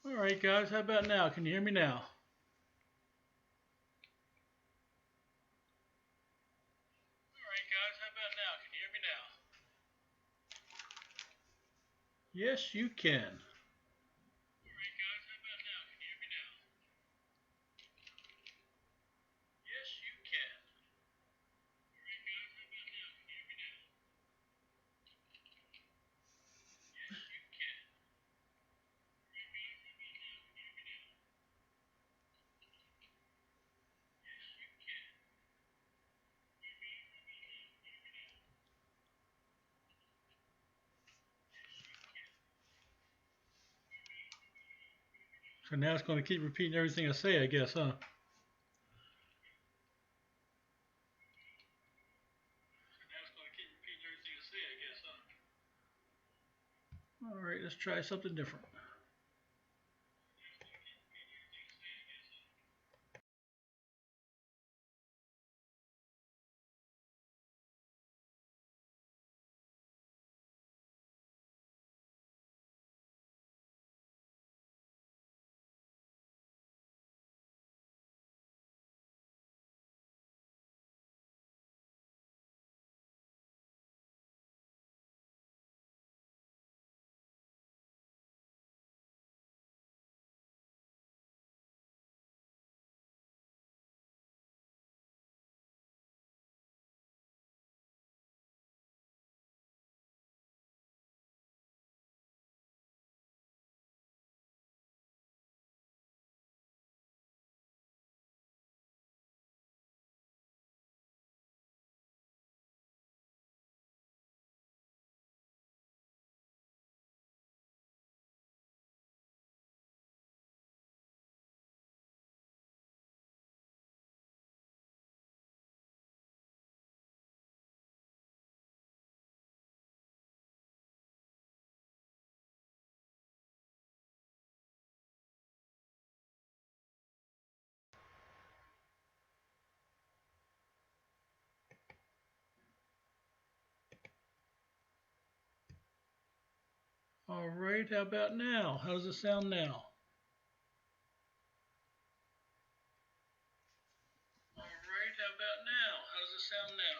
All right, guys, how about now? Can you hear me now? All right, guys, how about now? Can you hear me now? Yes, you can. All right, guys, how about now? Can you hear me now? Yes, you can. All right, guys, how about now? Can you hear me now? Yes, you can. All right, guys, how about now? Can you hear me now? Yes, you can. All right, guys, how about now? Can you hear me now? So now it's going to keep repeating everything I say, I guess, huh? So now it's going to keep repeating everything I say, I guess, huh? All right, let's try something different. All right, how about now? How does it sound now? All right, how about now? How does it sound now?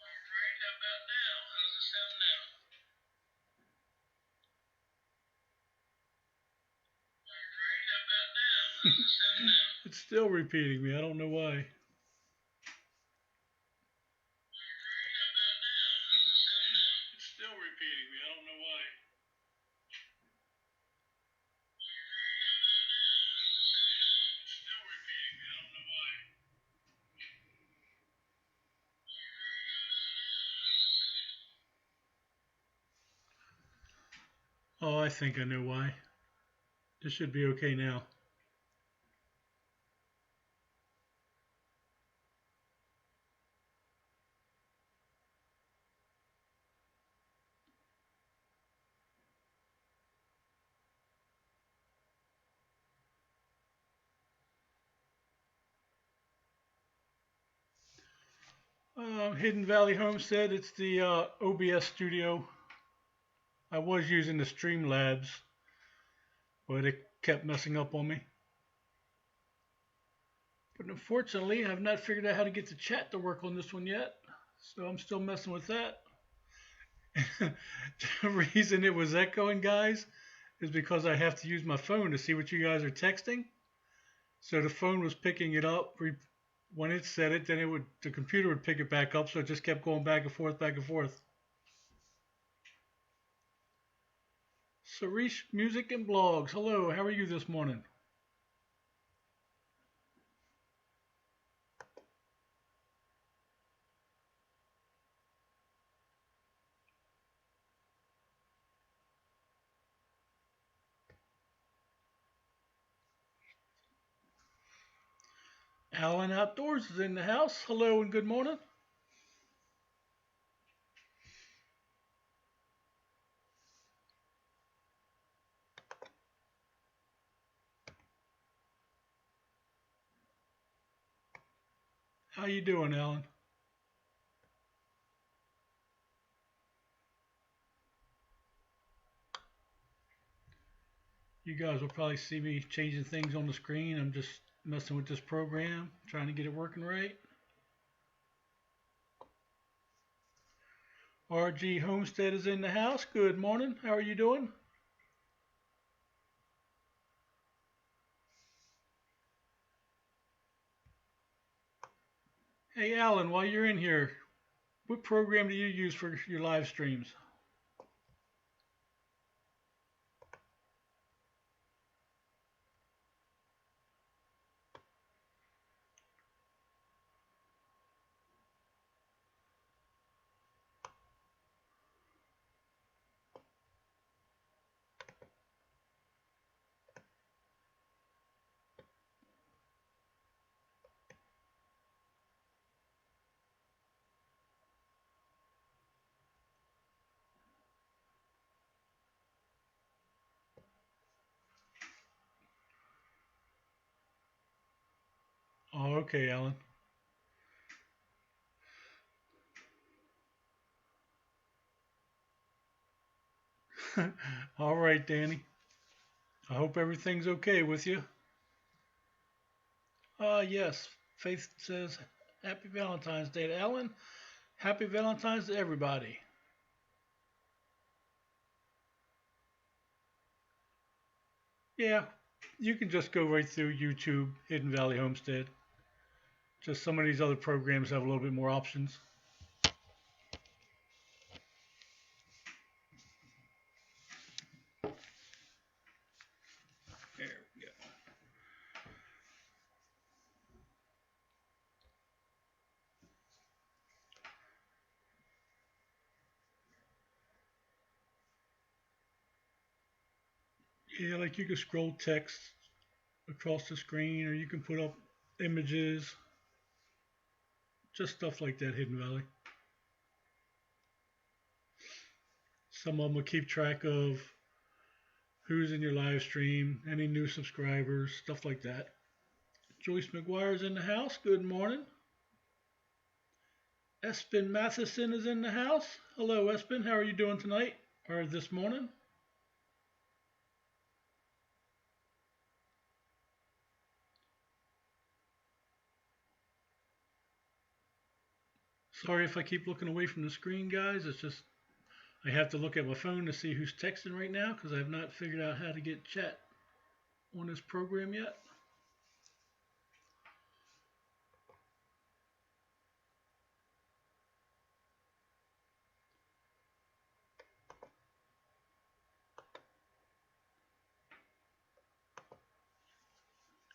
All right, how about now? How does it sound now? All right, how about now? How does it sound now? It's still repeating me. I don't know why. Right, how about now? How does it sound now? It's still repeating me. I don't know why. Right, how about now? How does it sound now? It's still repeating me. I don't know why. Oh, I think I know why. This should be okay now. Hidden Valley Homestead. It's the OBS studio. I was using the Streamlabs, but it kept messing up on me. But unfortunately, I've not figured out how to get the chat to work on this one yet. So I'm still messing with that. The reason it was echoing, guys, is because I have to use my phone to see what you guys are texting. So the phone was picking it up. When it said it, then the computer would pick it back up. So it just kept going back and forth, back and forth. Sarish Music and Blogs. Hello, how are you this morning? Alan Outdoors is in the house. Hello and good morning. How you doing, Alan? You guys will probably see me changing things on the screen. I'm just messing with this program, trying to get it working right. RG Homestead is in the house. Good morning. How are you doing? Hey, Alan, while you're in here, what program do you use for your live streams? Oh, okay, Alan. All right, Danny. I hope everything's okay with you. Yes. Faith says, Happy Valentine's Day to Alan. Happy Valentine's to everybody. Yeah, you can just go right through YouTube, Hidden Valley Homestead. Just some of these other programs have a little bit more options. There we go. Yeah, like you can scroll text across the screen, or you can put up images, just stuff like that, Hidden Valley. Some of them will keep track of who's in your live stream, any new subscribers, stuff like that. Joyce McGuire's in the house. Good morning. Espen Matheson is in the house. Hello, Espen. How are you doing tonight or this morning? Sorry if I keep looking away from the screen, guys. It's just I have to look at my phone to see who's texting right now because I have not figured out how to get chat on this program yet.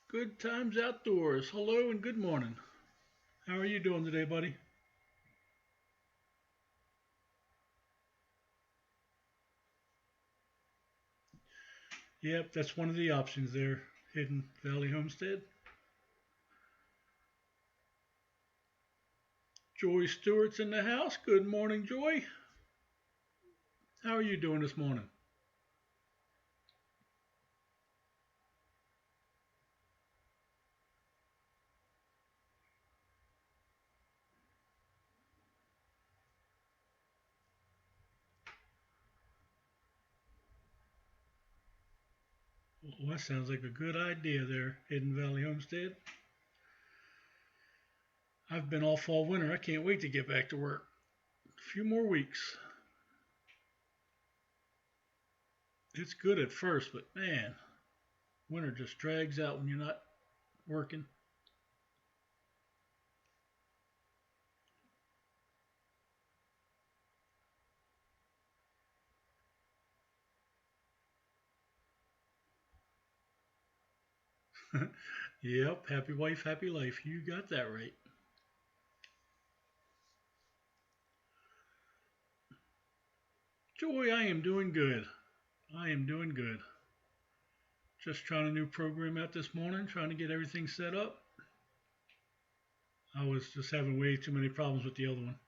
Good times outdoors. Hello and good morning. How are you doing today, buddy? Yep, that's one of the options there. Hidden Valley Homestead. Joy Stewart's in the house. Good morning, Joy. How are you doing this morning? Well, that sounds like a good idea there, Hidden Valley Homestead. I've been off all winter. I can't wait to get back to work. A few more weeks. It's good at first, but man, winter just drags out when you're not working. Yep, happy wife, happy life. You got that right. Joy, I am doing good. I am doing good. Just trying a new program out this morning, trying to get everything set up. I was just having way too many problems with the other one.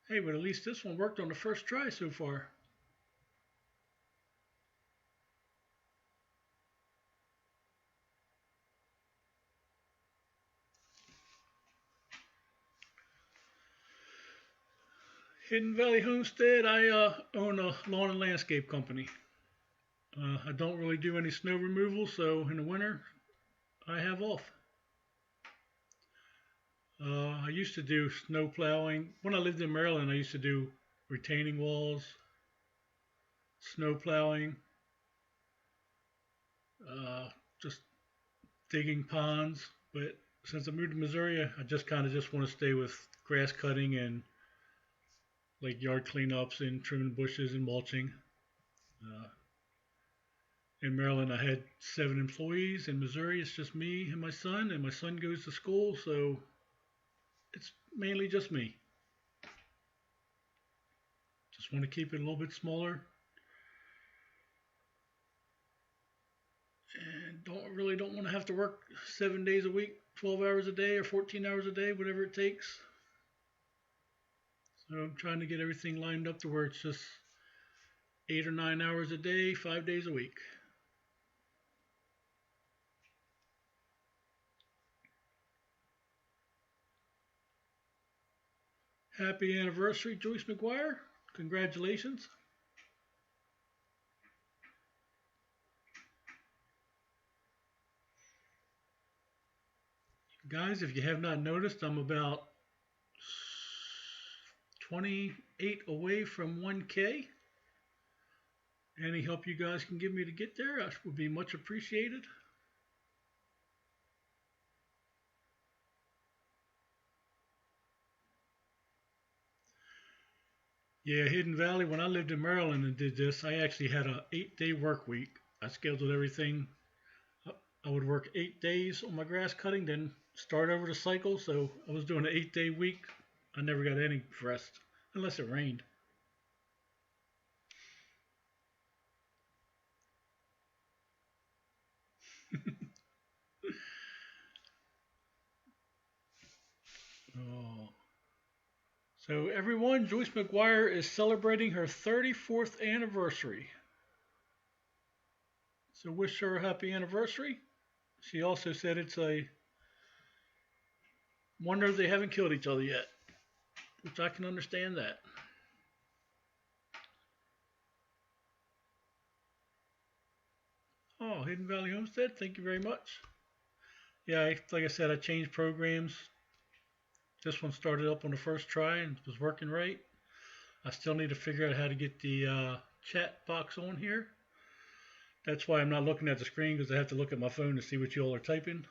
Hey, but at least this one worked on the first try so far. Hidden Valley Homestead, I own a lawn and landscape company. I don't really do any snow removal, so in the winter I have off. I used to do snow plowing. When I lived in Maryland, I used to do retaining walls, snow plowing, just digging ponds. But since I moved to Missouri, I just kind of just want to stay with grass cutting and like yard cleanups and trimming bushes and mulching. Uh, in Maryland, I had 7 employees. In Missouri, it's just me and my son goes to school, so it's mainly just me. Just want to keep it a little bit smaller and don't want to have to work 7 days a week, 12 hours a day or 14 hours a day, whatever it takes. So I'm trying to get everything lined up to where it's just 8 or 9 hours a day, 5 days a week. Happy anniversary, Joyce McGuire. Congratulations. Guys, if you have not noticed, I'm about 28 away from 1K. Any help you guys can give me to get there would be much appreciated. Yeah, Hidden Valley, when I lived in Maryland and did this, I actually had a 8-day work week. I scheduled everything. I would work 8 days on my grass cutting, then start over the cycle. So I was doing an 8-day week. I never got any rest unless it rained. Oh. So everyone, Joyce McGuire is celebrating her 34th anniversary. So wish her a happy anniversary. She also said it's a wonder they haven't killed each other yet, which I can understand that. Oh, Hidden Valley Homestead, thank you very much. Yeah, like I said, I changed programs. This one started up on the first try and was working right. I still need to figure out how to get the chat box on here. That's why I'm not looking at the screen, because I have to look at my phone to see what you all are typing.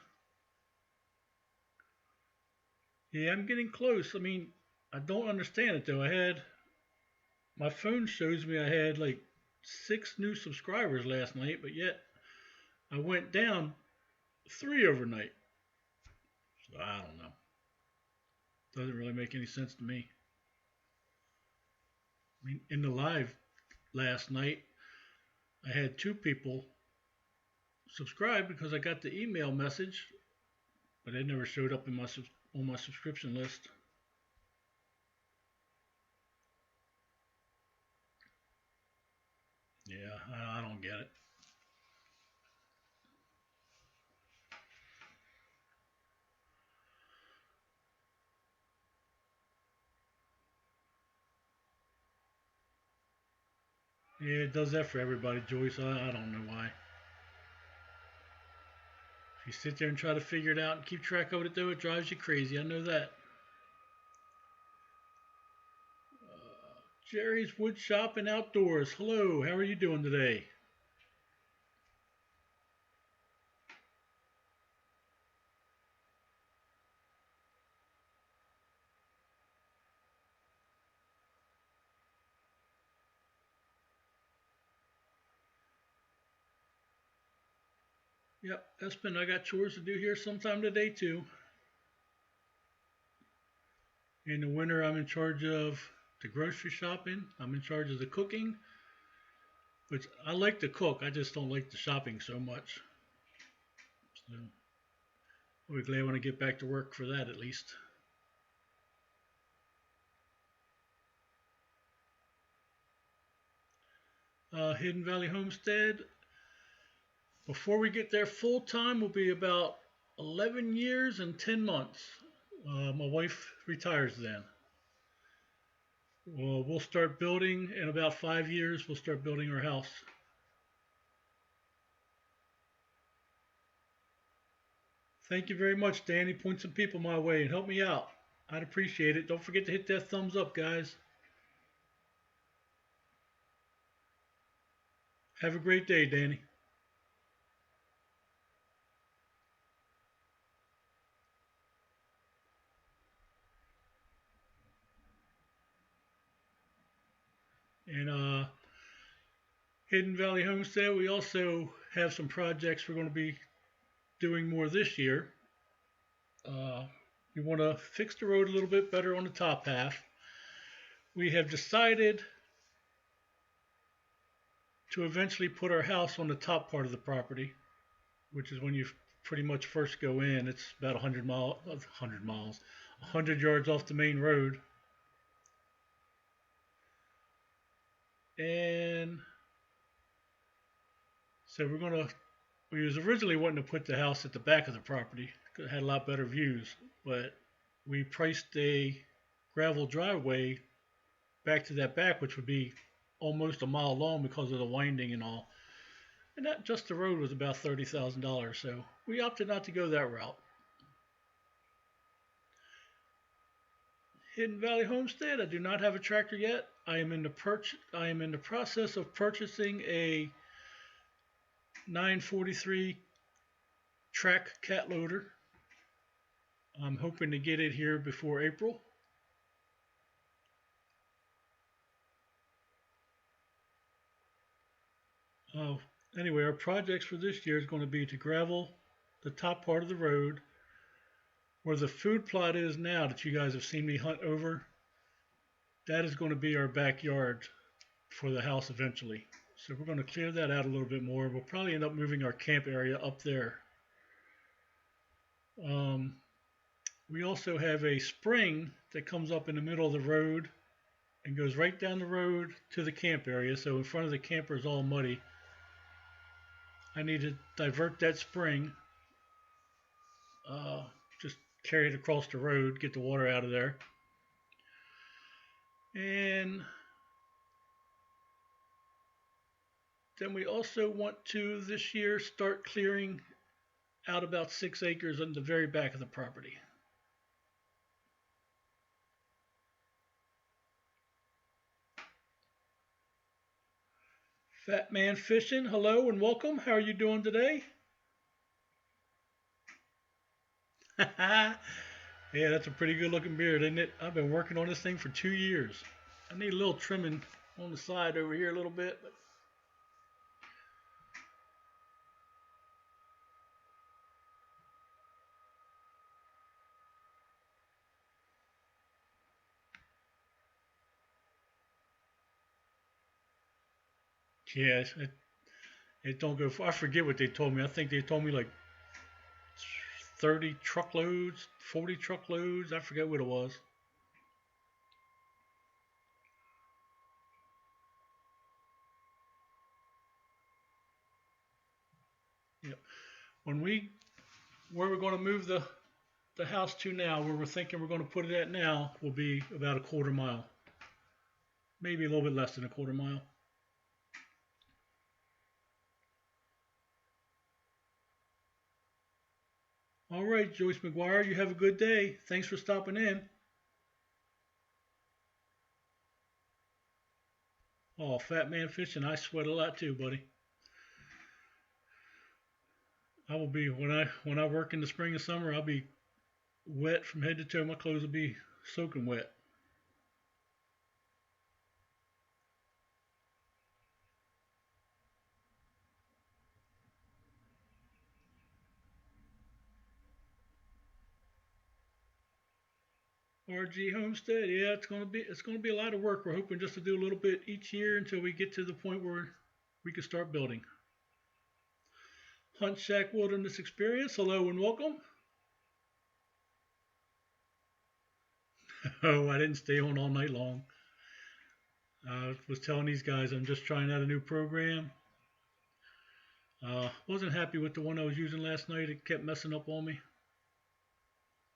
Yeah, I'm getting close. I mean, I don't understand it though. My phone shows me I had like 6 new subscribers last night, but yet I went down 3 overnight. So I don't know. Doesn't really make any sense to me. I mean, in the live last night, I had 2 people subscribe because I got the email message, but it never showed up in on my subscription list. Yeah, I don't get it. Yeah, it does that for everybody, Joyce. I don't know why. If you sit there and try to figure it out and keep track of it, though, it drives you crazy. I know that. Jerry's Wood Shop and Outdoors. Hello, how are you doing today? Yep, Espen, I got chores to do here sometime today, too. In the winter, I'm in charge of the grocery shopping. I'm in charge of the cooking, which I like to cook. I just don't like the shopping so much. So I'll be glad when I get back to work for that at least. Hidden Valley Homestead. Before we get there full time, will be about 11 years and 10 months. My wife retires then. Well, we'll start building in about 5 years. We'll start building our house. Thank you very much, Danny. Point some people my way and help me out. I'd appreciate it. Don't forget to hit that thumbs up, guys. Have a great day, Danny. And Hidden Valley Homestead, we also have some projects we're going to be doing more this year. We want to fix the road a little bit better on the top half. We have decided to eventually put our house on the top part of the property, which is when you pretty much first go in. It's about 100 yards off the main road. And so we was originally wanting to put the house at the back of the property because it had a lot better views, but we priced a gravel driveway back to that back, which would be almost a mile long because of the winding and all. And that just the road was about $30,000, so we opted not to go that route. Hidden Valley Homestead, I do not have a tractor yet. I am in the process of purchasing a 943 track cat loader. I'm hoping to get it here before April. Anyway, our projects for this year is going to be to gravel the top part of the road where the food plot is now that you guys have seen me hunt over. That is going to be our backyard for the house eventually. So we're going to clear that out a little bit more. We'll probably end up moving our camp area up there. We also have a spring that comes up in the middle of the road and goes right down the road to the camp area. So in front of the camper is all muddy. I need to divert that spring, just carry it across the road, get the water out of there. And then we also want to this year start clearing out about 6 acres on the very back of the property. Fat Man Fishing, hello and welcome. How are you doing today? Yeah, that's a pretty good looking beard, isn't it? I've been working on this thing for 2 years. I need a little trimming on the side over here a little bit, but yeah, it don't go far. I forget what they told me. I think they told me like 30 truckloads, 40 truckloads. I forget what it was. Yep. Where we're going to move the house to now, where we're thinking we're going to put it at now, will be about a quarter mile. Maybe a little bit less than a quarter mile. All right, Joyce McGuire, you have a good day. Thanks for stopping in. Oh, Fat Man Fishing, I sweat a lot too, buddy. I will be when I work in the spring and summer, I'll be wet from head to toe. My clothes will be soaking wet. RG Homestead, yeah, it's gonna be a lot of work. We're hoping just to do a little bit each year until we get to the point where we can start building. Hunt Shack Wilderness Experience, hello and welcome. Oh, I didn't stay on all night long. I was telling these guys I'm just trying out a new program. Wasn't happy with the one I was using last night. It kept messing up on me.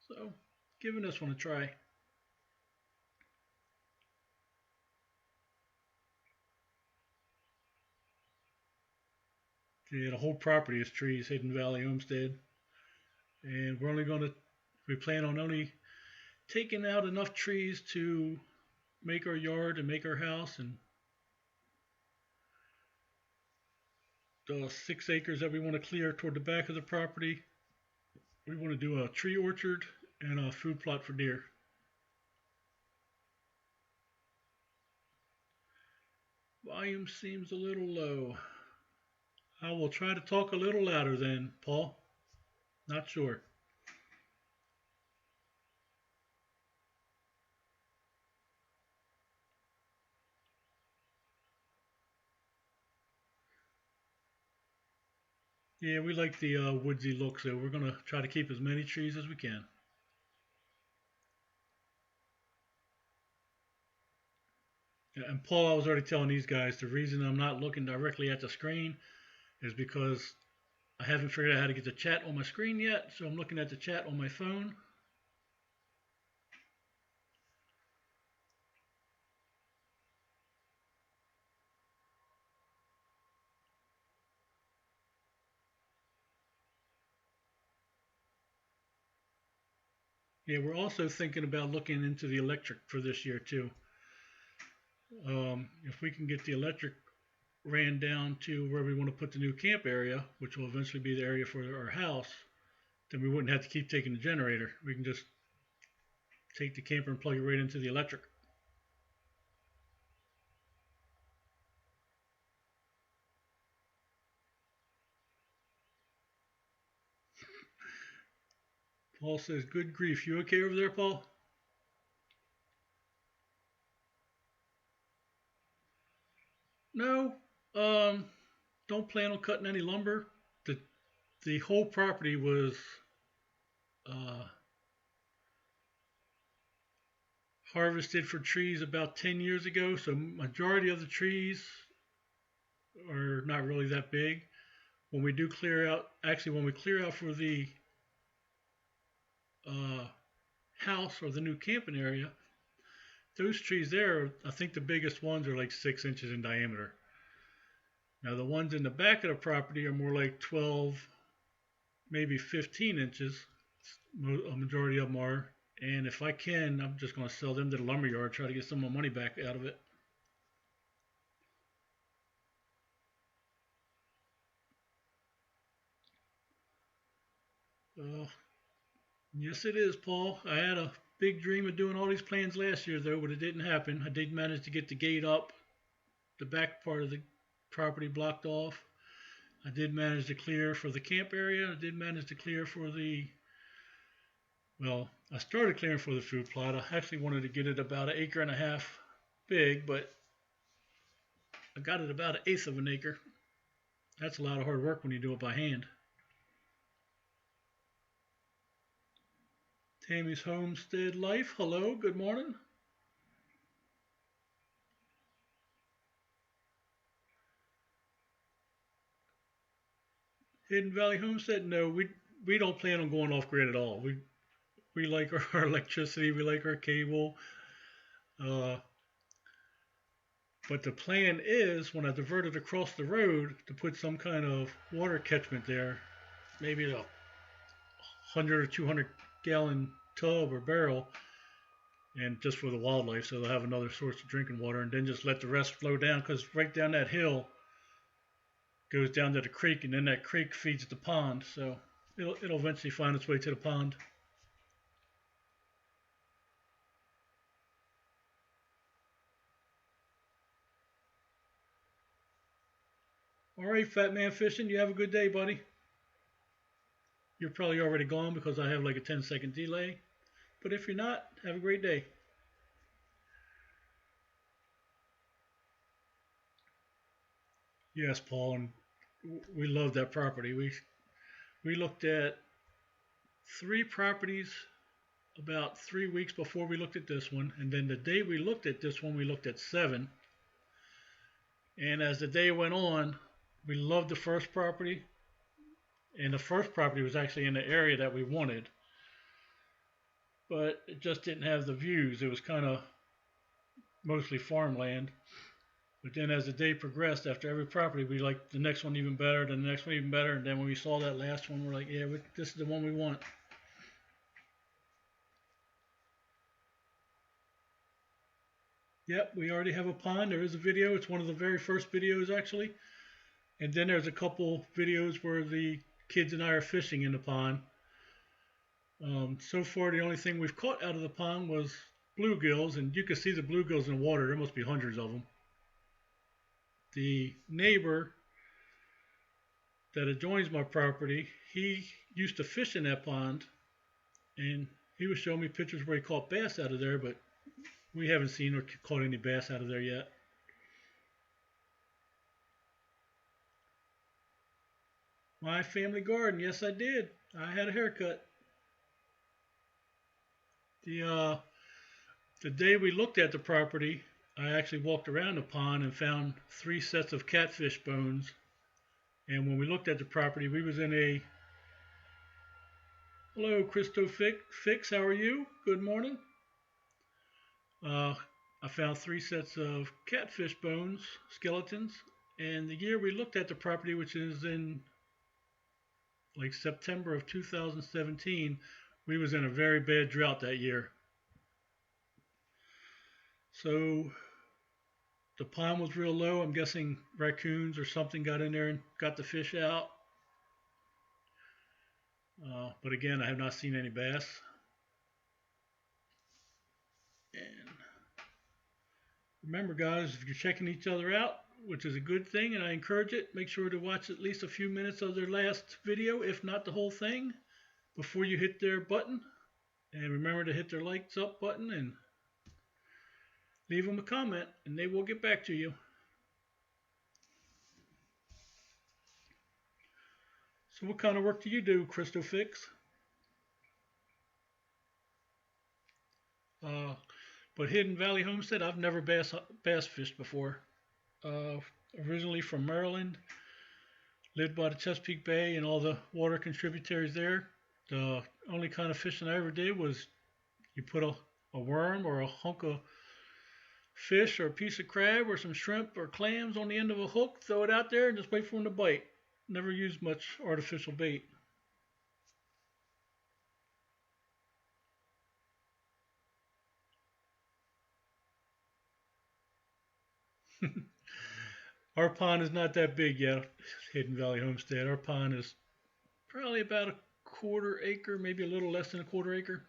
So, giving this one a try. Yeah, the whole property is trees, Hidden Valley Homestead. And we plan on only taking out enough trees to make our yard and make our house. And the 6 acres that we want to clear toward the back of the property, we want to do a tree orchard and a food plot for deer. Volume seems a little low. I will try to talk a little louder then, Paul. Not sure. Yeah, we like the woodsy look, so we're going to try to keep as many trees as we can. And Paul, I was already telling these guys, the reason I'm not looking directly at the screen is because I haven't figured out how to get the chat on my screen yet, so I'm looking at the chat on my phone. Yeah, we're also thinking about looking into the electric for this year too. If we can get the electric ran down to where we want to put the new camp area, which will eventually be the area for our house, then we wouldn't have to keep taking the generator. We can just take the camper and plug it right into the electric. Paul says, good grief. You okay over there, Paul? No. Don't plan on cutting any lumber. The whole property was uh, harvested for trees about 10 years ago, so majority of the trees are not really that big. When we do clear out, actually when we clear out for the house or the new camping area, those trees there, I think the biggest ones are like 6 inches in diameter. Now the ones in the back of the property are more like 12, maybe 15 inches. A majority of them are. And if I can, I'm just going to sell them to the lumber yard, try to get some of my money back out of it. Yes, it is, Paul. I had a big dream of doing all these plans last year, though, but it didn't happen. I did manage to get the gate up, the back part of the property blocked off. I did manage to clear for the camp area. I did manage to clear for well, I started clearing for the food plot. I actually wanted to get it about 1.5 acres big, but I got it about 1/8 of an acre. That's a lot of hard work when you do it by hand. Tammy's Homestead Life, hello, good morning. Hidden Valley Homestead, no, we don't plan on going off grid at all. We like our electricity, we like our cable. But the plan is when I divert it across the road to put some kind of water catchment there, maybe a 100 or 200 gallon tub or barrel, and just for the wildlife, so they'll have another source of drinking water, and then just let the rest flow down, because right down that hill goes down to the creek, and then that creek feeds the pond, so it'll eventually find its way to the pond. All right, Fat Man Fishing, you have a good day, buddy. You're probably already gone because I have like a 10-second delay. But if you're not, have a great day. Yes, Paul, and we love that property. We looked at 3 properties about 3 weeks before we looked at this one, and then the day we looked at this one, we looked at 7. And as the day went on, we loved the first property, and the first property was actually in the area that we wanted, but it just didn't have the views. It was kind of mostly farmland. But then as the day progressed, after every property, we liked the next one even better, then the next one even better, and then when we saw that last one, we're like, yeah, this is the one we want. Yep, we already have a pond. There is a video. It's one of the very first videos, actually. And then there's a couple videos where the kids and I are fishing in the pond. So far, the only thing we've caught out of the pond was bluegills, and you can see the bluegills in the water. There must be hundreds of them. The neighbor that adjoins my property, he used to fish in that pond, and he was showing me pictures where he caught bass out of there, but we haven't seen or caught any bass out of there yet. My family garden, yes I did. I had a haircut. The day we looked at the property, I actually walked around the pond and found 3 sets of catfish bones. And when we looked at the property, we was in a... Hello, Christo Fix, how are you? Good morning. I found 3 sets of catfish bones, skeletons. And the year we looked at the property, which is in like September of 2017, we was in a very bad drought that year. So the pond was real low. I'm guessing raccoons or something got in there and got the fish out. But again, I have not seen any bass. And remember, guys, if you're checking each other out, which is a good thing, and I encourage it, make sure to watch at least a few minutes of their last video, if not the whole thing, before you hit their button. And remember to hit their likes up button and leave them a comment, and they will get back to you. So what kind of work do you do, Christo Fix? But Hidden Valley Homestead, I've never bass fished before. Originally from Maryland, lived by the Chesapeake Bay and all the water contributaries there. The only kind of fishing I ever did was you put a worm or a hunk of fish or a piece of crab or some shrimp or clams on the end of a hook, throw it out there and just wait for them to bite. Never used much artificial bait. Our pond is not that big yet, Hidden Valley Homestead. Our pond is probably about a quarter acre, maybe a little less than a quarter acre.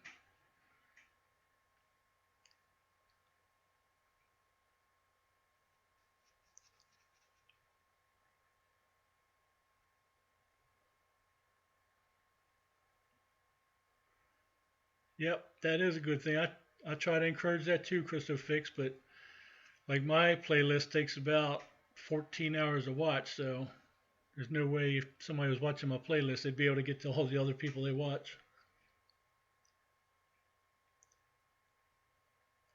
Yep, that is a good thing. I try to encourage that too, Christo Fix, but like my playlist takes about 14 hours to watch, so there's no way if somebody was watching my playlist, they'd be able to get to all the other people they watch.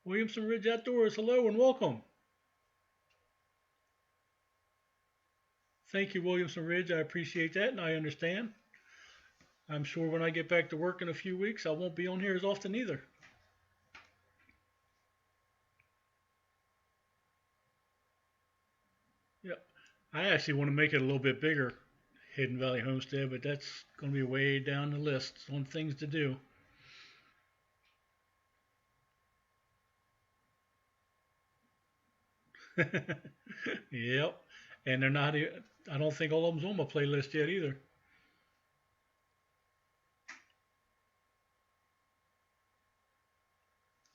Williamson Ridge Outdoors, hello and welcome. Thank you, Williamson Ridge. I appreciate that, and I understand. I'm sure when I get back to work in a few weeks, I won't be on here as often either. Yep. I actually want to make it a little bit bigger, Hidden Valley Homestead, but that's going to be way down the list on things to do. Yep. And they're not, I don't think all of them's on my playlist yet either.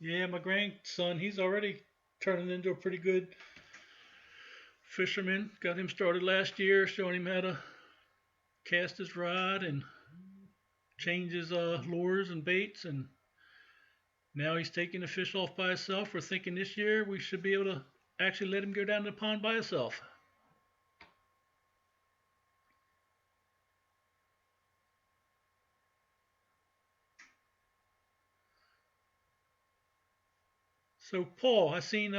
Yeah, my grandson, he's already turning into a pretty good fisherman. Got him started last year, showing him how to cast his rod and change his lures and baits, and now he's taking the fish off by himself. We're thinking this year we should be able to actually let him go down to the pond by himself. So Paul, I seen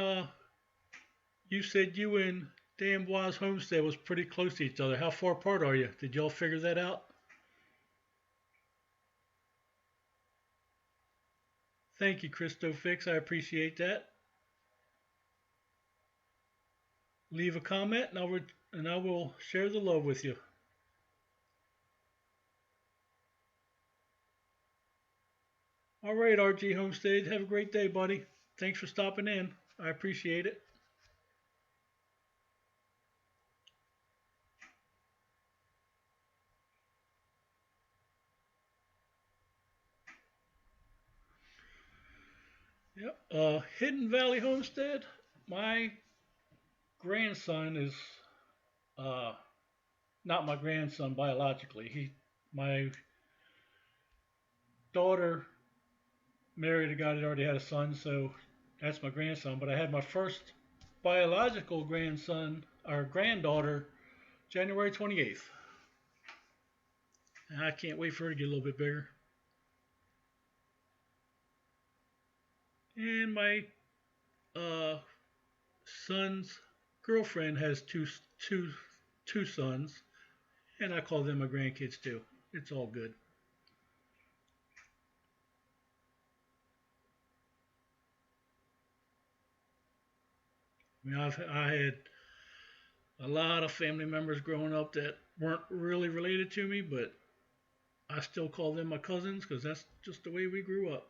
you said you and D'Amboise Homestead was pretty close to each other. How far apart are you? Did y'all figure that out? Thank you, Christo Fix. I appreciate that. leave a comment, and I will share the love with you. All right, RG Homestead, have a great day, buddy. Thanks for stopping in. I appreciate it. Yep. Hidden Valley Homestead. My grandson is uh, not my grandson biologically. My daughter married a guy that already had a son, so that's my grandson. But I had my first biological grandson or granddaughter January 28th. And I can't wait for her to get a little bit bigger. And my uh, son's girlfriend has two sons, and I call them my grandkids too. It's all good. I mean, I had a lot of family members growing up that weren't really related to me, but I still call them my cousins because that's just the way we grew up.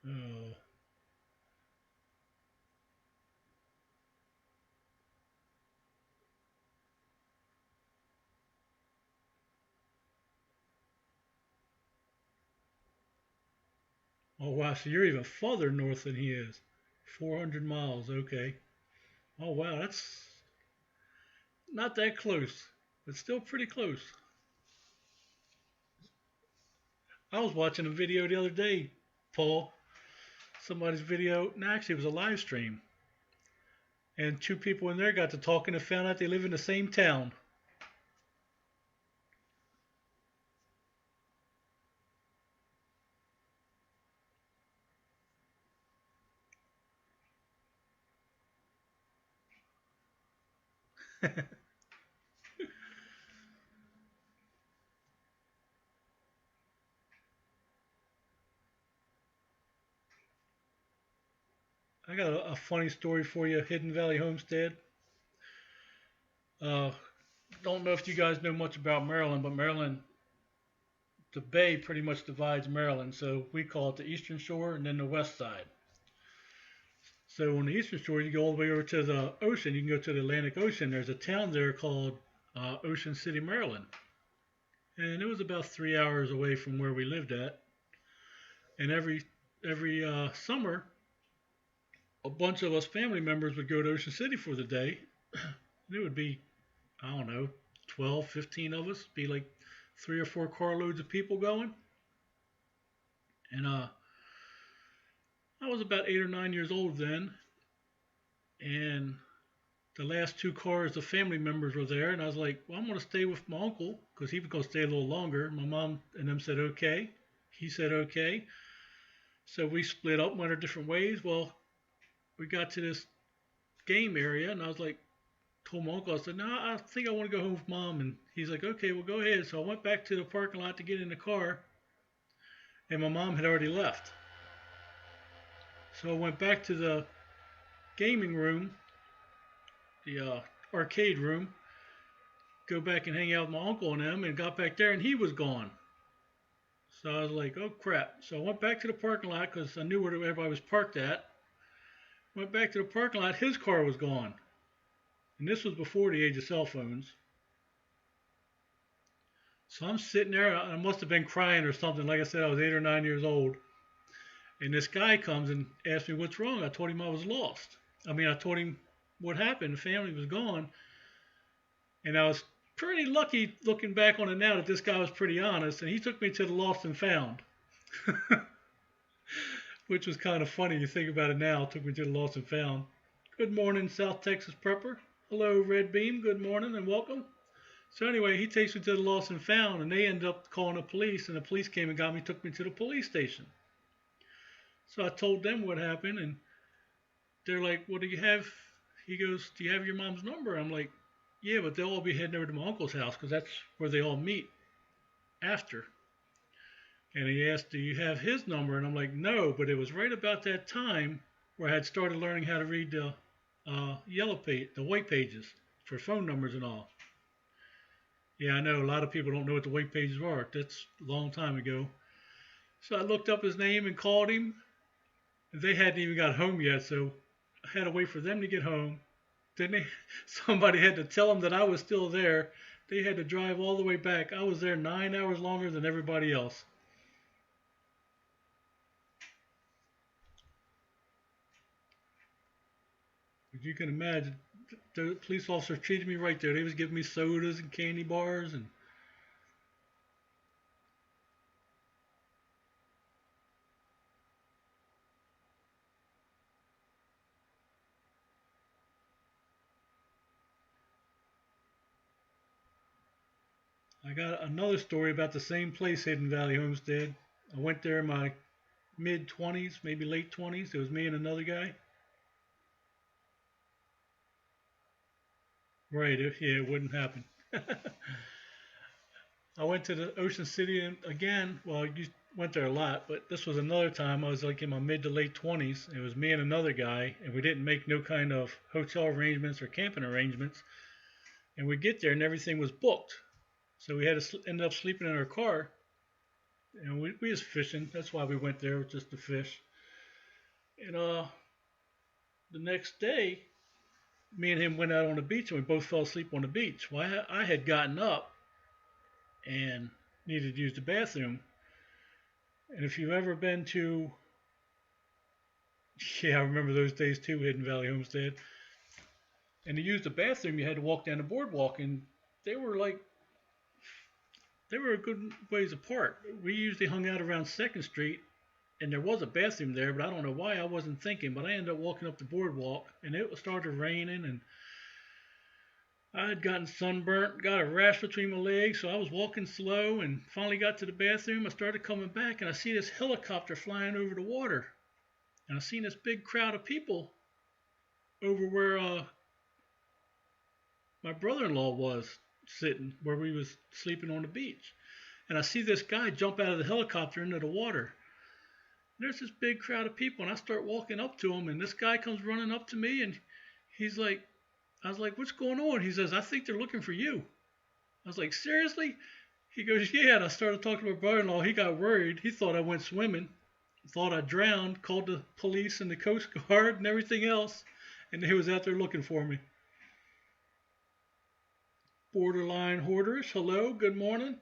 Oh, oh wow! So you're even farther north than he is. 400 miles. Okay. Oh wow, that's not that close, but still pretty close. I was watching a video the other day, Paul. Somebody's video. No, actually, it was a live stream, and two people in there got to talking and found out they live in the same town. I got a funny story for you, Hidden Valley Homestead. Uh, don't know if you guys know much about Maryland, but Maryland, the bay pretty much divides Maryland. So we call it the Eastern Shore and then the West Side. So on the Eastern Shore, you go all the way over to the ocean. You can go to the Atlantic Ocean. There's a town there called Ocean City, Maryland. And it was about 3 hours away from where we lived at. And every summer, a bunch of us family members would go to Ocean City for the day. And it would be, I don't know, 12, 15 of us, be like 3 or 4 carloads of people going. And I was about 8 or 9 years old then, and the last 2 cars of family members were there, and I was like, well, I'm going to stay with my uncle because he was going to stay a little longer. My mom and them said okay. He said okay. So we split up, went our different ways. Well, we got to this game area, and I was like, told my uncle, I said, no, I think I want to go home with mom. And he's like, okay, well, go ahead. So I went back to the parking lot to get in the car, and my mom had already left. So I went back to the gaming room, the arcade room, go back and hang out with my uncle and them, and got back there, and he was gone. So I was like, oh crap. So I went back to the parking lot because I knew where everybody was parked at. Went back to the parking lot, his car was gone. And this was before the age of cell phones. So I'm sitting there, I must have been crying or something. Like I said, I was 8 or 9 years old. And this guy comes and asks me what's wrong. I told him I was lost. I told him what happened. The family was gone. And I was pretty lucky looking back on it now that this guy was pretty honest. And he took me to the lost and found. Which was kind of funny. You think about it now. Took me to the lost and found. Good morning, South Texas Prepper. Hello, Red Beam. Good morning and welcome. So anyway, he takes me to the lost and found. And they ended up calling the police. And the police came and got me, took me to the police station. So I told them what happened, and they're like, "What do you have?" He goes, "Do you have your mom's number?" I'm like, Yeah, but they'll all be heading over to my uncle's house because that's where they all meet after. And he asked, "Do you have his number?" And I'm like, "No," but it was right about that time where I had started learning how to read the the white pages for phone numbers and all. Yeah, I know a lot of people don't know what the white pages are. That's a long time ago. So I looked up his name and called him. They hadn't even got home yet, so I had to wait for them to get home. Then somebody had to tell them that I was still there. They had to drive all the way back. I was there 9 hours longer than everybody else. But you can imagine, the police officers treated me right there. They was giving me sodas and candy bars, and I got another story about the same place, Hidden Valley Homestead. I went there in my mid 20s, maybe late 20s. It was me and another guy. Right, yeah, it wouldn't happen. I went to the Ocean City and again. Well, you went there a lot, but this was another time. I was like in my mid to late 20s. It was me and another guy, and we didn't make no kind of hotel arrangements or camping arrangements. And we get there and everything was booked, so we had to end up sleeping in our car. And we was fishing. That's why we went there, just to fish. And the next day, me and him went out on the beach, and we both fell asleep on the beach. Well, I had gotten up and needed to use the bathroom. And if you've ever been to, yeah, I remember those days too, Hidden Valley Homestead. And to use the bathroom, you had to walk down the boardwalk, and they were like, they were a good ways apart. We usually hung out around Second Street, and there was a bathroom there, but I don't know why I wasn't thinking. But I ended up walking up the boardwalk, and it started raining, and I had gotten sunburnt, got a rash between my legs, so I was walking slow, and finally got to the bathroom. I started coming back, and I see this helicopter flying over the water, and I seen this big crowd of people over where my brother-in-law was sitting, where we was sleeping on the beach. And I see this guy jump out of the helicopter into the water. There's this big crowd of people, and I start walking up to him, and this guy comes running up to me, and he's like, I was like, "What's going on?" He says, "I think they're looking for you." I was like, "Seriously?" He goes, "Yeah." And I started talking to my brother-in-law. He got worried. He thought I went swimming, thought I drowned, called the police and the Coast Guard and everything else, and he was out there looking for me. Borderline hoarders, hello, good morning.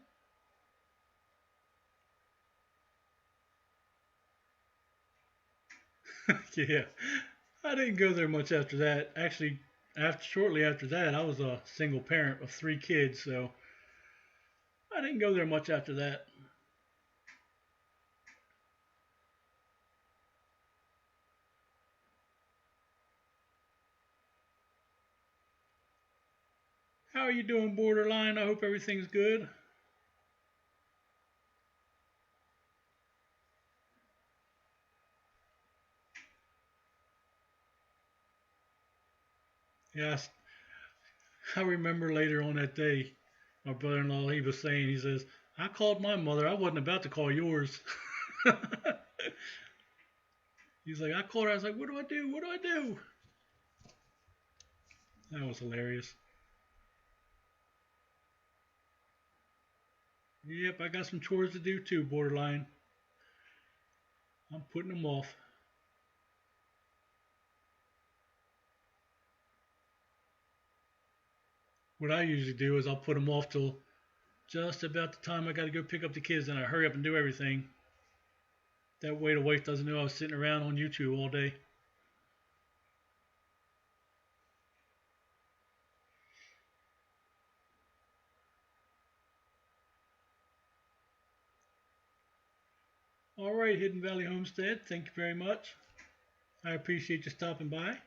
Yeah, I didn't go there much after that. Actually, shortly after that, I was a single parent of 3 kids, so I didn't go there much after that. How are you doing, Borderline? I hope everything's good. Yes, I remember later on that day, my brother-in-law, he was saying, he says, "I called my mother. I wasn't about to call yours." He's like, "I called her. I was like, what do I do? What do I do?" That was hilarious. Yep, I got some chores to do too, Borderline. I'm putting them off. What I usually do is I'll put them off till just about the time I got to go pick up the kids, and I hurry up and do everything. That way the wife doesn't know I was sitting around on YouTube all day. All right, Hidden Valley Homestead, thank you very much. I appreciate you stopping by.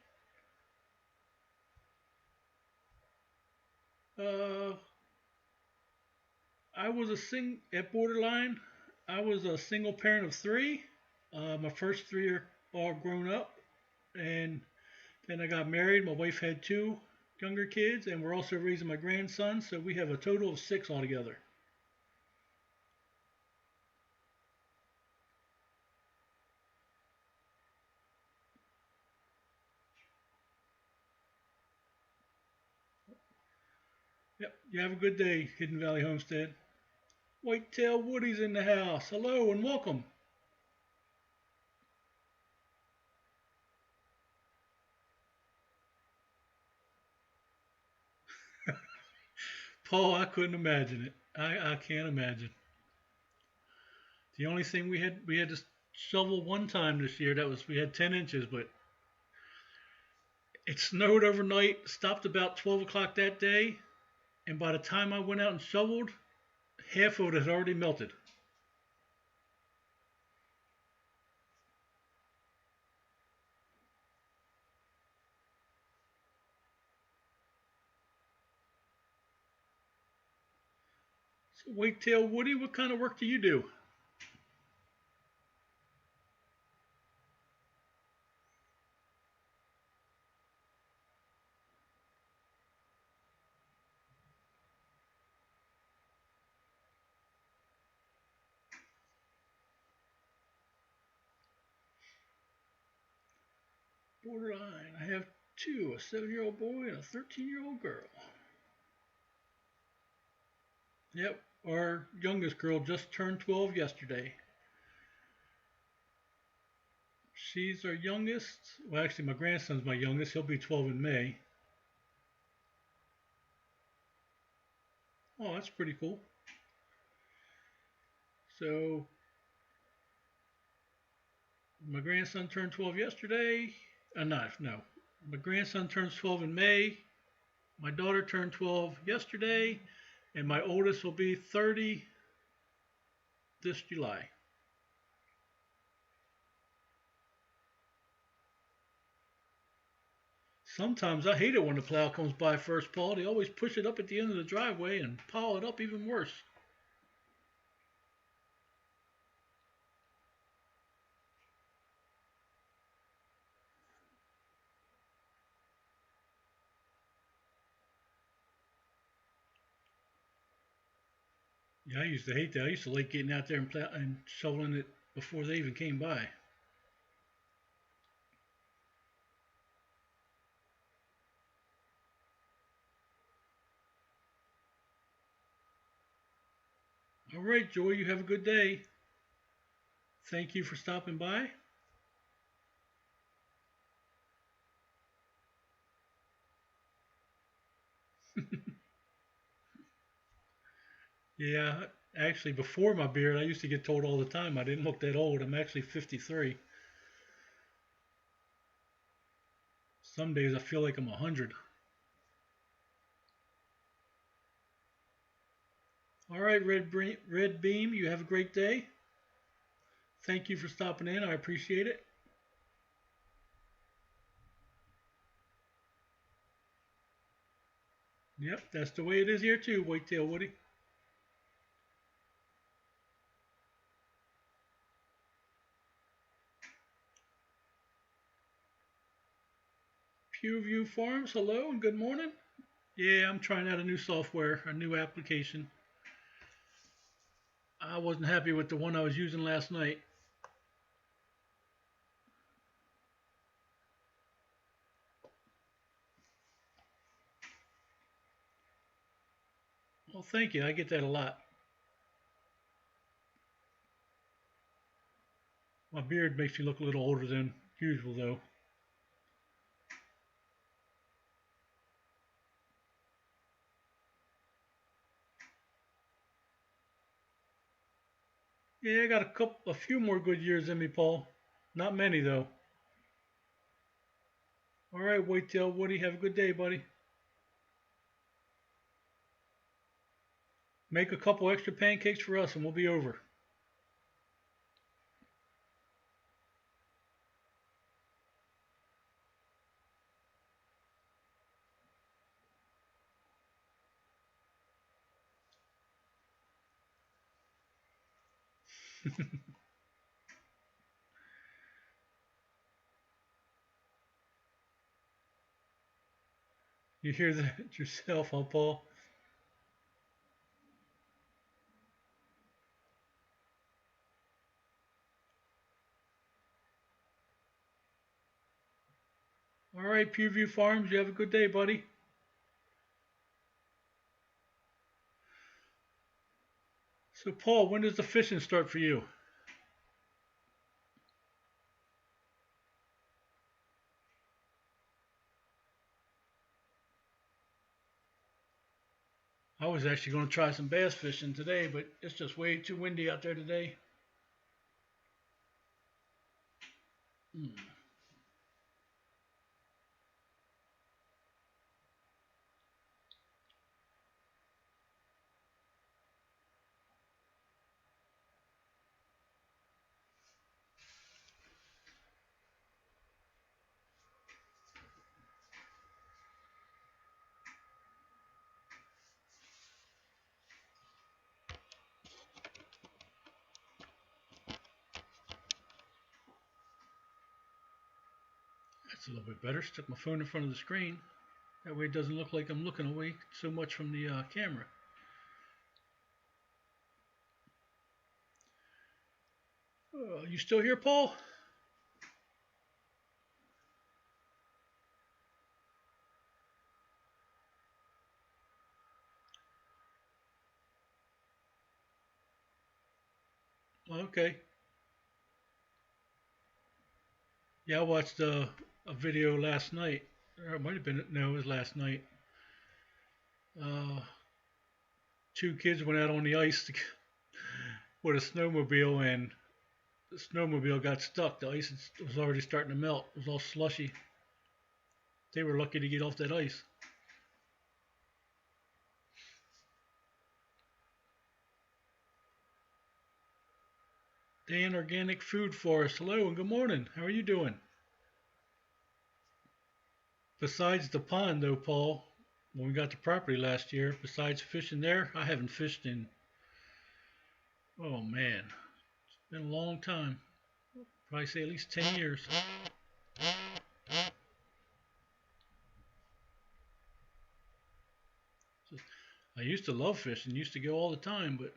Uh, I was at Borderline. I was a single parent of 3. My first 3 are all grown up, and then I got married. My wife had 2. younger kids, and we're also raising my grandson, so we have a total of 6 altogether. Yep, you have a good day, Hidden Valley Homestead. Whitetail Woody's in the house. Hello and welcome. Paul, I couldn't imagine it. I can't imagine. The only thing we had to shovel one time this year. That was we had 10 inches, but it snowed overnight. Stopped about 12 o'clock that day, and by the time I went out and shoveled, half of it had already melted. So, Whitetail Woody, what kind of work do you do? Borderline. I have two, a 7-year-old boy and a 13-year-old girl. Yep, our youngest girl just turned 12 yesterday. She's our youngest. Well, actually, my grandson's my youngest. He'll be 12 in May. Oh, that's pretty cool. So, my grandson turned 12 yesterday. No. My grandson turns 12 in May. My daughter turned 12 yesterday. And my oldest will be 30 this July. Sometimes I hate it when the plow comes by first, Paul. They always push it up at the end of the driveway and pile it up even worse. Yeah, I used to hate that. I used to like getting out there and shoveling it before they even came by. All right, Joy, you have a good day. Thank you for stopping by. Yeah, actually, before my beard, I used to get told all the time I didn't look that old. I'm actually 53. Some days I feel like I'm 100. All right, Red Beam, you have a great day. Thank you for stopping in. I appreciate it. Yep, that's the way it is here too, Whitetail Woody. Pewview Farms, hello and good morning. Yeah, I'm trying out a new software, a new application. I wasn't happy with the one I was using last night. Well, thank you. I get that a lot. My beard makes me look a little older than usual, though. Yeah, I got a few more good years in me, Paul. Not many, though. All right, Whitetail Woody, have a good day, buddy. Make a couple extra pancakes for us, and we'll be over. You hear that yourself, huh, Paul? All right, Pewview Farms, you have a good day, buddy. So, Paul, when does the fishing start for you? I was actually going to try some bass fishing today, but it's just way too windy out there today. Hmm. That's a little bit better. Stuck my phone in front of the screen. That way it doesn't look like I'm looking away so much from the camera. You still here, Paul? Okay. Yeah, I watched a video last night. Or it might have been, no, it was last night. Uh, Two kids went out on the ice with a snowmobile, and the snowmobile got stuck. The ice was already starting to melt. It was all slushy. They were lucky to get off that ice. Dan Organic Food Forest, hello and good morning. How are you doing? Besides the pond, though, Paul, when we got the property last year, besides fishing there, I haven't fished in, oh man, it's been a long time. Probably say at least 10 years. I used to love fishing, used to go all the time, but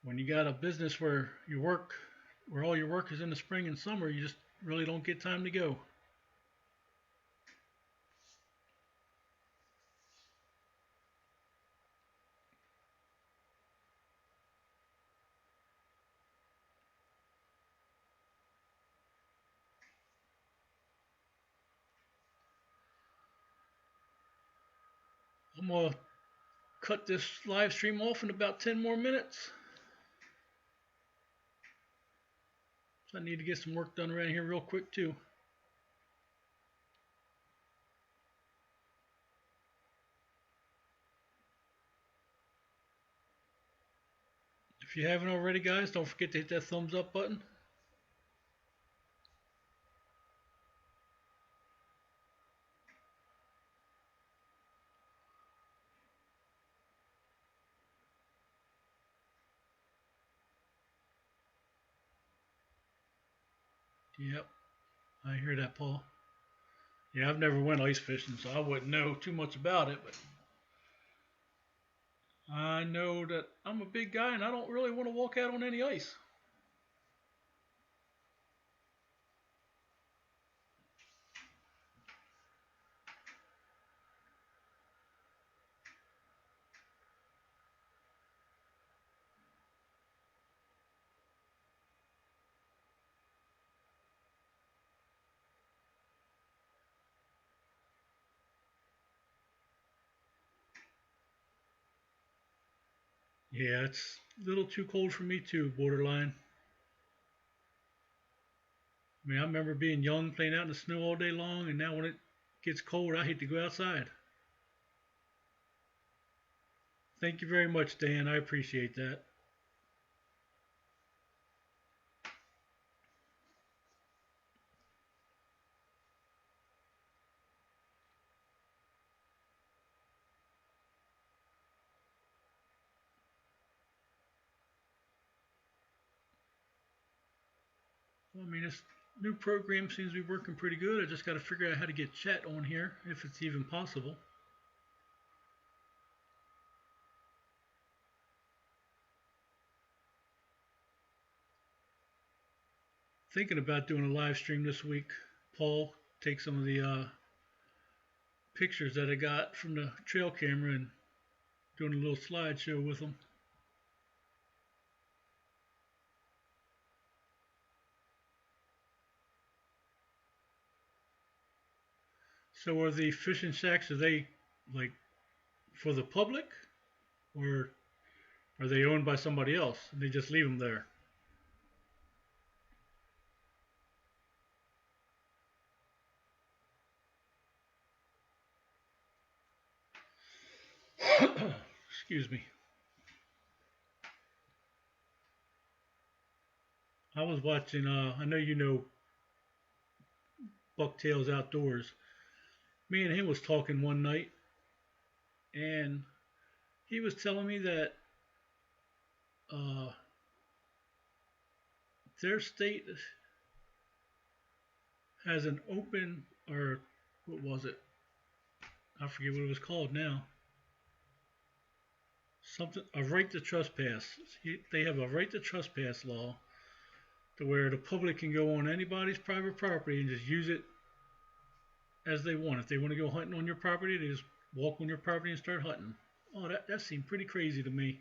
when you got a business where you work, where all your work is in the spring and summer, you just really don't get time to go. I'm gonna cut this live stream off in about 10 more minutes. So I need to get some work done around here real quick too. If you haven't already, guys, don't forget to hit that thumbs up button. Yep, I hear that, Paul. Yeah, I've never went ice fishing, so I wouldn't know too much about it, but I know that I'm a big guy and I don't really want to walk out on any ice. Yeah, it's a little too cold for me too, borderline. I mean, I remember being young, playing out in the snow all day long, and now when it gets cold, I hate to go outside. Thank you very much, Dan. I appreciate that. I mean, it's New program seems to be working pretty good. I just got to figure out how to get chat on here, if it's even possible. Thinking about doing a live stream this week. Paul, take some of the pictures that I got from the trail camera and doing a little slideshow with them. So are the fishing shacks, are they like for the public, or are they owned by somebody else and they just leave them there? Excuse me. I was watching, I know you know Bucktails Outdoors. Me and him was talking one night, and he was telling me that uh, their state has an open, or what was it? I forget what it was called now. Something, a right to trespass. They have a right to trespass law to where the public can go on anybody's private property and just use it as they want. If they want to go hunting on your property, they just walk on your property and start hunting. Oh, that seemed pretty crazy to me.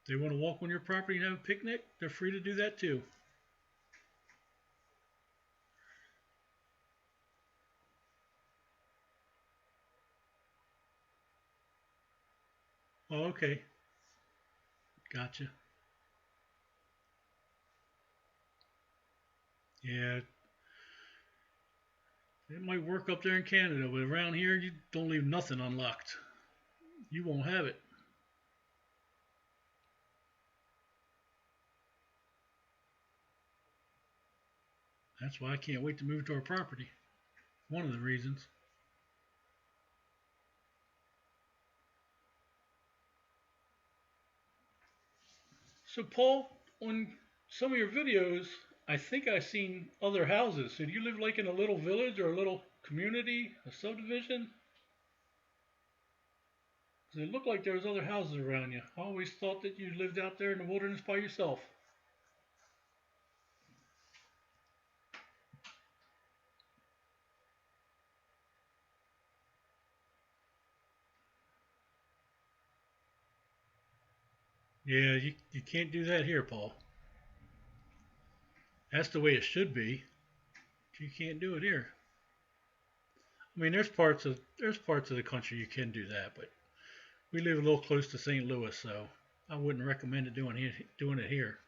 If they want to walk on your property and have a picnic, they're free to do that too. Oh, okay. Gotcha. Yeah, it might work up there in Canada, but around here, you don't leave nothing unlocked. You won't have it. That's why I can't wait to move to our property. One of the reasons. So, Paul, on some of your videos, I think I've seen other houses. So, do you live like in a little village or a little community, a subdivision? Because it looked like there was other houses around you. I always thought that you lived out there in the wilderness by yourself. Yeah, you can't do that here, Paul. That's the way it should be. You can't do it here. I mean, there's parts of the country you can do that, but we live a little close to St. Louis, so I wouldn't recommend doing it here.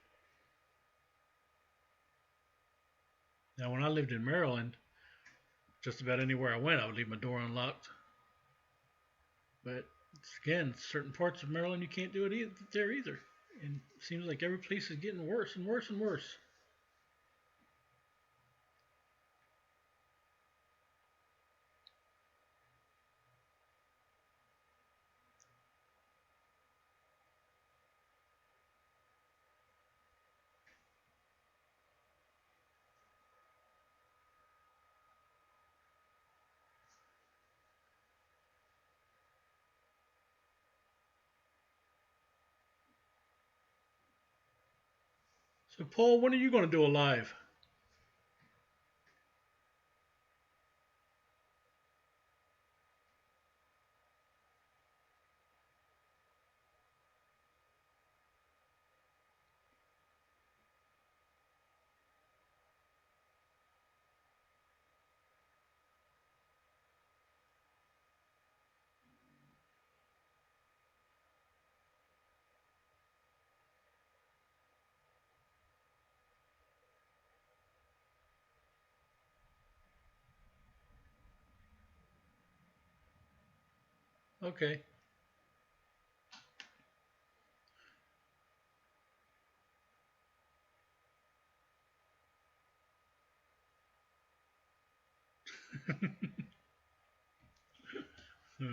Now, when I lived in Maryland, just about anywhere I went, I would leave my door unlocked. But again, certain parts of Maryland you can't do it there either, and it seems like every place is getting worse and worse and worse. So, Paul, when are you going to do a live? Okay. So,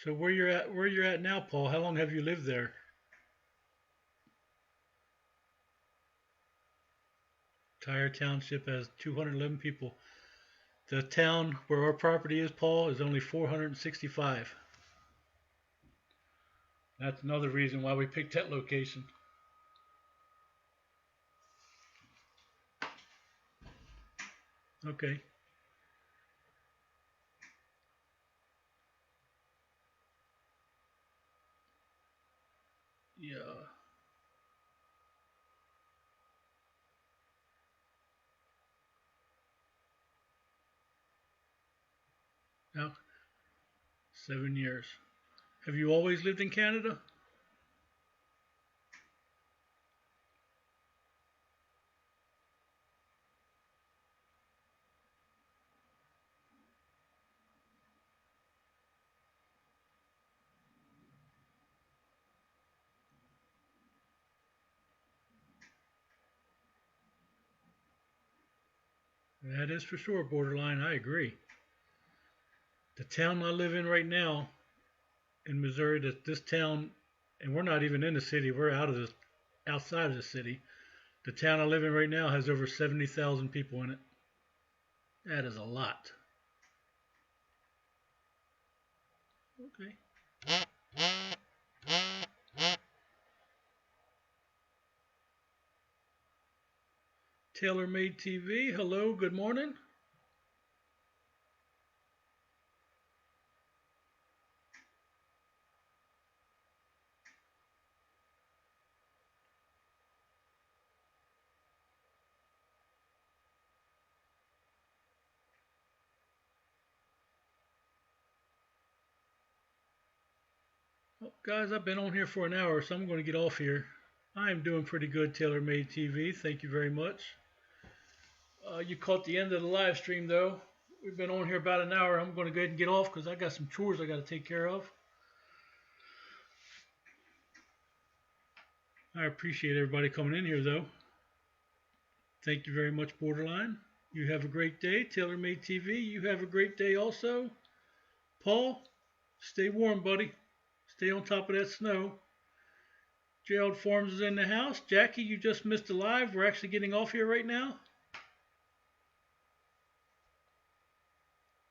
So where you're at now, Paul? How long have you lived there? Tyre Township has 211 people. The town where our property is, Paul, is only 465. That's another reason why we picked that location. Okay. Yeah. Now, 7 years. Have you always lived in Canada? That is for sure, borderline. I agree. The town I live in right now in Missouri, that this town, and we're not even in the city. We're outside of the city. The town I live in right now has over 70,000 people in it. That is a lot. Okay. TaylorMade TV. Hello. Good morning. Well, guys, I've been on here for an hour, so I'm going to get off here. I am doing pretty good, TaylorMade TV. Thank you very much. You caught the end of the live stream, though. We've been on here about an hour. I'm going to go ahead and get off because I got some chores I got to take care of. I appreciate everybody coming in here, though. Thank you very much, Borderline. You have a great day. TaylorMade TV, you have a great day also. Paul, stay warm, buddy. Stay on top of that snow. Gerald Forms is in the house. Jackie, you just missed the live. We're actually getting off here right now.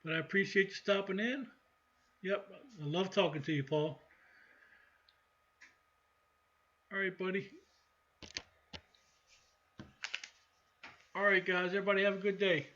But I appreciate you stopping in. Yep, I love talking to you, Paul. All right, buddy. All right, guys. Everybody have a good day.